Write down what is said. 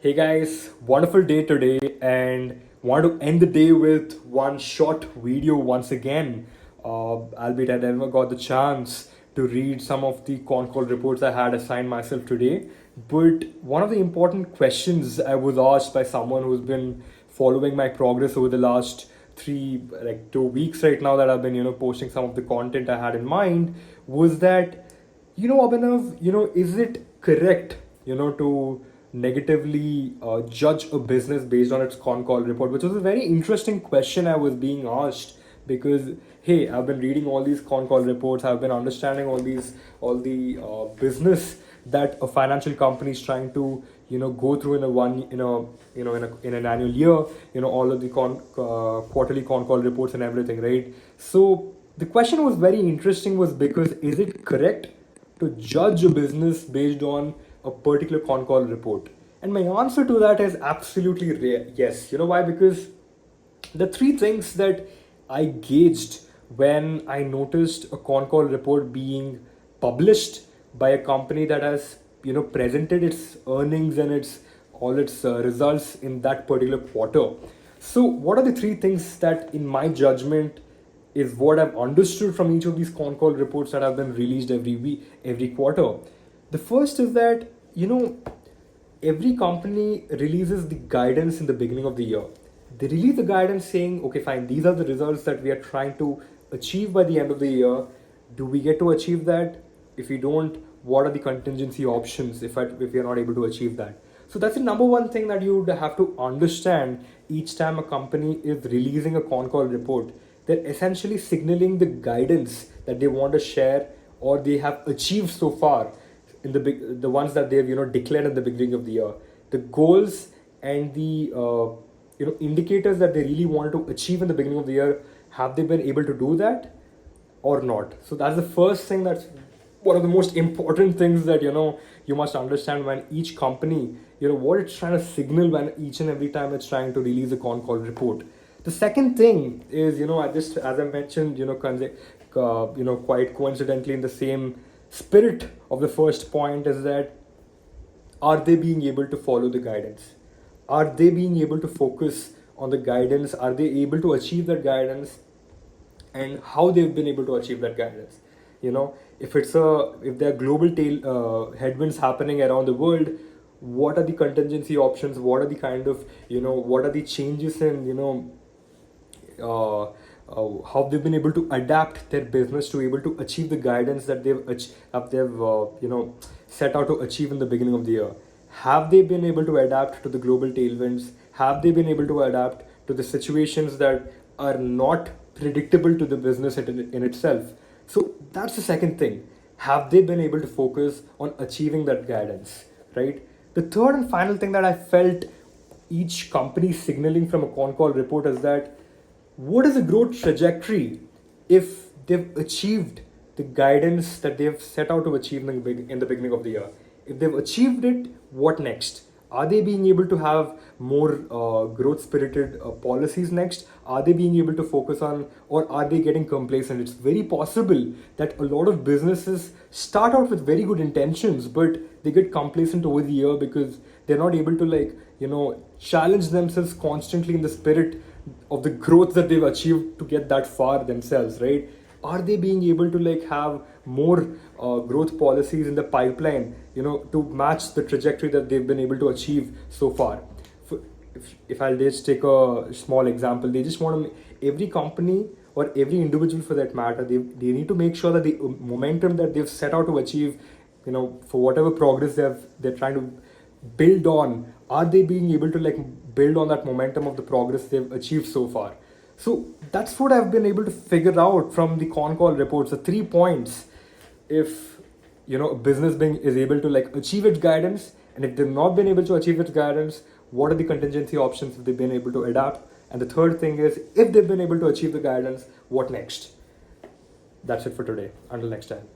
Hey guys, wonderful day today, and want to end the day with one short video once again. Albeit I never got the chance to read some of the con call reports I had assigned myself today. But one of the important questions I was asked by someone who's been following my progress over the last 2 weeks right now that I've been posting some of the content I had in mind was that Abhinav, is it correct, to negatively judge a business based on its con call report, which was a very interesting question I was being asked because, hey, I've been reading all these con call reports, I've been understanding all the business that a financial company is trying to, go through in an annual year, all of the quarterly con call reports and everything, right? So the question was very interesting was because is it correct to judge a business based on a particular con call report? And my answer to that is absolutely yes. You know why? Because the three things that I gauged when I noticed a con call report being published by a company that has presented its earnings and its all its results in that particular quarter. So what are the three things that in my judgment is what I've understood from each of these con call reports that have been released every week, every quarter? The first is that every company releases the guidance in the beginning of the year. They release the guidance saying, okay, fine, these are the results that we are trying to achieve by the end of the year. Do we get to achieve that? If we don't, what are the contingency options if we are not able to achieve that? So that's the number one thing that you would have to understand each time a company is releasing a con call report. They're essentially signaling the guidance that they want to share or they have achieved so far in the ones that they've declared at the beginning of the year, the goals and the indicators that they really wanted to achieve in the beginning of the year. Have they been able to do that or not? So that's the first thing. That's one of the most important things that you must understand when each company what it's trying to signal when each and every time it's trying to release a con call report. The second thing is I just, as I mentioned, quite coincidentally in the same spirit of the first point, is that are they being able to follow the guidance? Are they being able to focus on the guidance? Are they able to achieve that guidance? And how they've been able to achieve that guidance? If there are global headwinds happening around the world, what are the contingency options? What are the kind of what are the changes in how they've been able to adapt their business to able to achieve the guidance that they've set out to achieve in the beginning of the year? Have they been able to adapt to the global tailwinds? Have they been able to adapt to the situations that are not predictable to the business in itself? So that's the second thing. Have they been able to focus on achieving that guidance, right? The third and final thing that I felt each company signaling from a con call report is that what is the growth trajectory if they've achieved the guidance that they've set out to achieve in the beginning of the year? If they've achieved it, what next? Are they being able to have more growth spirited policies next? Are they being able to focus on, or are they getting complacent? It's very possible that a lot of businesses start out with very good intentions, but they get complacent over the year because they're not able to challenge themselves constantly in the spirit of the growth that they've achieved to get that far themselves, right? Are they being able to have more growth policies in the pipeline, to match the trajectory that they've been able to achieve so far? If I'll just take a small example, they just want to, every company or every individual for that matter, they need to make sure that the momentum that they've set out to achieve, for whatever progress they're trying to build on, are they being able to build on that momentum of the progress they've achieved so far? So that's what I've been able to figure out from the con call reports, the 3 points. If a business being is able to achieve its guidance, and if they've not been able to achieve its guidance, what are the contingency options if they've been able to adapt? And the third thing is, if they've been able to achieve the guidance, what next? That's it for today. Until next time.